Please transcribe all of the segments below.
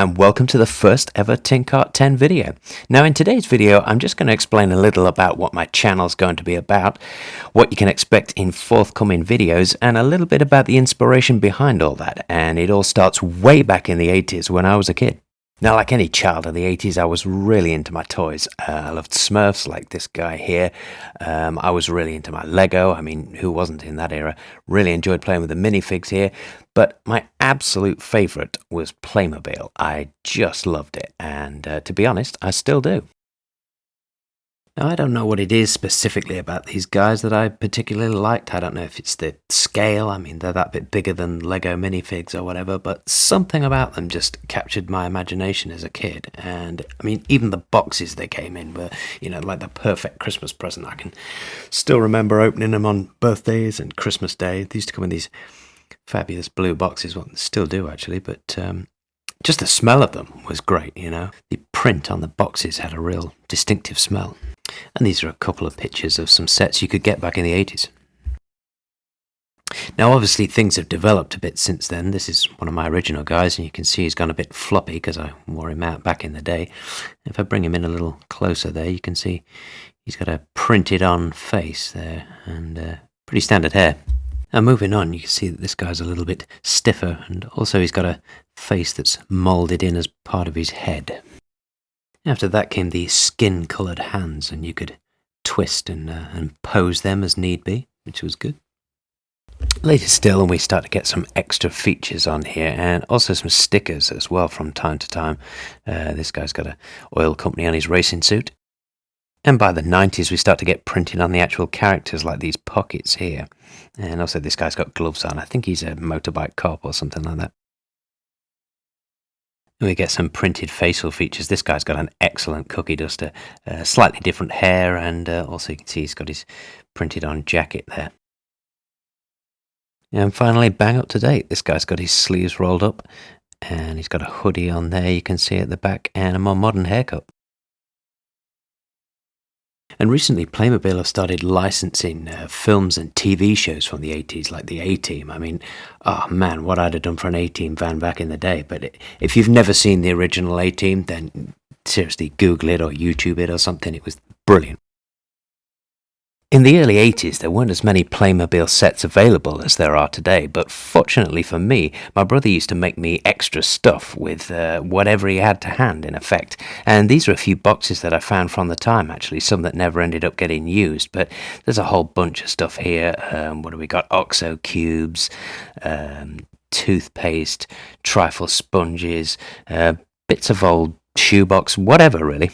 and welcome to the first ever Tinkart 10 video. Now in today's video I'm just going to explain a little about what my channel is going to be about, what you can expect in forthcoming videos, and a little bit about the inspiration behind all that. And it all starts way back in the 80s when I was a kid. Now, like any child of the 80s, I was really into my toys. I loved Smurfs, like this guy here. I was really into my Lego. I mean, who wasn't in that era? Really enjoyed playing with the minifigs here. But my absolute favourite was Playmobil. I just loved it. And to be honest, I still do. Now, I don't know what it is specifically about these guys that I particularly liked. I don't know if it's the scale. I mean, they're that bit bigger than Lego minifigs or whatever, but something about them just captured my imagination as a kid. And I mean, even the boxes they came in were, like the perfect Christmas present. I can still remember opening them on birthdays and Christmas Day. They used to come in these fabulous blue boxes. Well, they still do actually, but just the smell of them was great, The print on the boxes had a real distinctive smell. And these are a couple of pictures of some sets you could get back in the 80s. Now obviously things have developed a bit since then. This is one of my original guys, and you can see he's gone a bit floppy because I wore him out back in the day. If I bring him in a little closer there, you can see he's got a printed on face there and pretty standard hair. Now moving on, you can see that this guy's a little bit stiffer, and also he's got a face that's moulded in as part of his head. After that came the skin-coloured hands, and you could twist and pose them as need be, which was good. Later still, and we start to get some extra features on here, and also some stickers as well from time to time. This guy's got an oil company on his racing suit. And by the 90s, we start to get printed on the actual characters, like these pockets here. And also this guy's got gloves on. I think he's a motorbike cop or something like that. We get some printed facial features. This guy's got an excellent cookie duster, slightly different hair, and also you can see he's got his printed on jacket there. And finally, bang up to date, this guy's got his sleeves rolled up, and he's got a hoodie on there, you can see at the back, and a more modern haircut. And recently, Playmobil have started licensing films and TV shows from the 80s, like the A-Team. I mean, oh man, what I'd have done for an A-Team van back in the day. But if you've never seen the original A-Team, then seriously, Google it or YouTube it or something. It was brilliant. In the early 80s, there weren't as many Playmobil sets available as there are today, but fortunately for me, my brother used to make me extra stuff with whatever he had to hand, in effect. And these are a few boxes that I found from the time, actually, some that never ended up getting used, but there's a whole bunch of stuff here. What do we got? OXO cubes, toothpaste, trifle sponges, bits of old shoebox, whatever, really.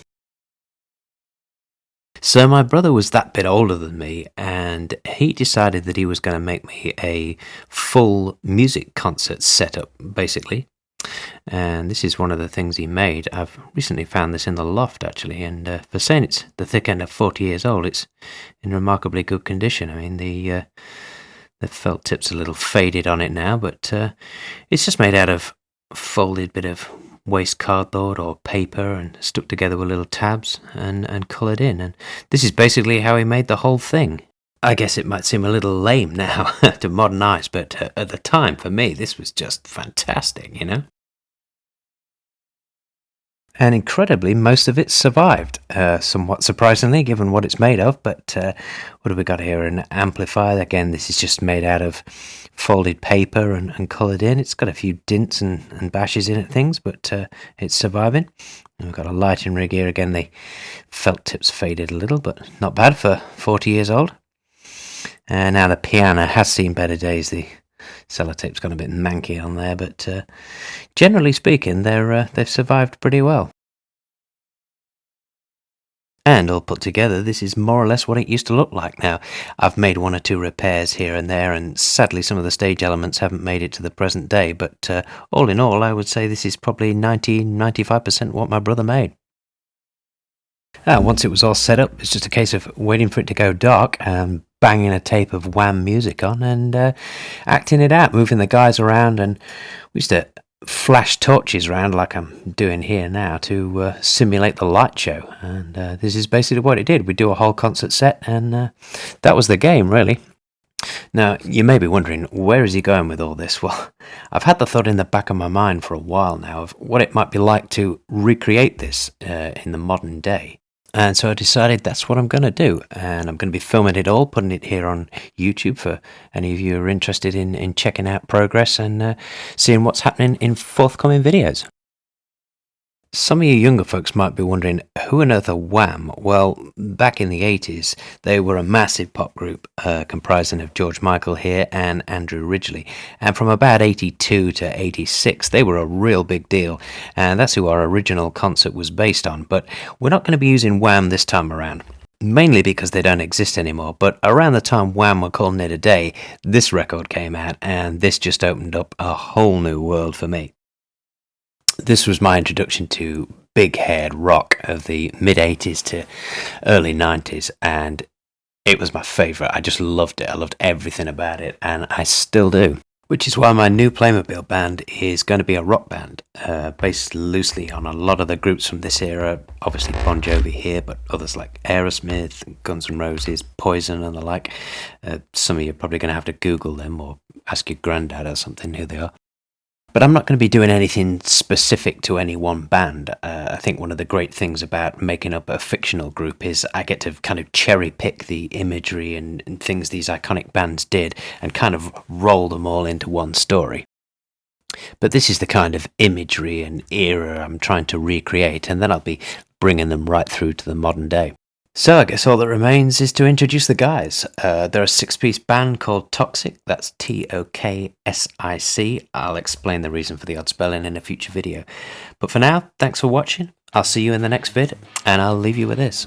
So my brother was that bit older than me, and he decided that he was going to make me a full music concert setup, basically. And this is one of the things he made. I've recently found this in the loft, actually, and for saying it's the thick end of 40 years old, it's in remarkably good condition. I mean, the felt tip's a little faded on it now, but it's just made out of a folded bit of waste cardboard or paper and stuck together with little tabs and coloured in. And this is basically how he made the whole thing. I guess it might seem a little lame now to modern eyes, but at the time, for me, this was just fantastic, And incredibly, most of it survived, somewhat surprisingly, given what it's made of. But what have we got here? An amplifier. Again, this is just made out of folded paper and coloured in. It's got a few dints and bashes in it, things, but it's surviving. And we've got a lighting rig here. Again, the felt tip's faded a little, but not bad for 40 years old. And now the piano has seen better days. The sellotape's gone a bit manky on there, but generally speaking, they've survived pretty well. And all put together, this is more or less what it used to look like. Now, I've made one or two repairs here and there, and sadly some of the stage elements haven't made it to the present day, but all in all, I would say this is probably 90-95% what my brother made. Once it was all set up, it's just a case of waiting for it to go dark and banging a tape of Wham music on and acting it out, moving the guys around. And we used to flash torches around like I'm doing here now to simulate the light show. And this is basically what it did. We'd do a whole concert set, and that was the game, really. Now, you may be wondering, where is he going with all this? Well, I've had the thought in the back of my mind for a while now of what it might be like to recreate this in the modern day. And so I decided that's what I'm going to do. And I'm going to be filming it all, putting it here on YouTube for any of you who are interested in checking out progress and seeing what's happening in forthcoming videos. Some of you younger folks might be wondering, who on earth are Wham? Well, back in the 80s, they were a massive pop group comprising of George Michael here and Andrew Ridgeley. And from about 82 to 86, they were a real big deal. And that's who our original concert was based on. But we're not going to be using Wham this time around. Mainly because they don't exist anymore, but around the time Wham were calling it a day, this record came out, and this just opened up a whole new world for me. This was my introduction to big-haired rock of the mid-80s to early 90s, and it was my favourite. I just loved it. I loved everything about it, and I still do. Which is why my new Playmobil band is going to be a rock band, based loosely on a lot of the groups from this era. Obviously Bon Jovi here, but others like Aerosmith, Guns N' Roses, Poison and the like. Some of you are probably going to have to Google them or ask your granddad or something who they are. But I'm not going to be doing anything specific to any one band. I think one of the great things about making up a fictional group is I get to kind of cherry pick the imagery and things these iconic bands did and kind of roll them all into one story. But this is the kind of imagery and era I'm trying to recreate, and then I'll be bringing them right through to the modern day. So I guess all that remains is to introduce the guys. They're a six-piece band called Toxic. That's Toksic. I'll explain the reason for the odd spelling in a future video. But for now, thanks for watching. I'll see you in the next vid, and I'll leave you with this.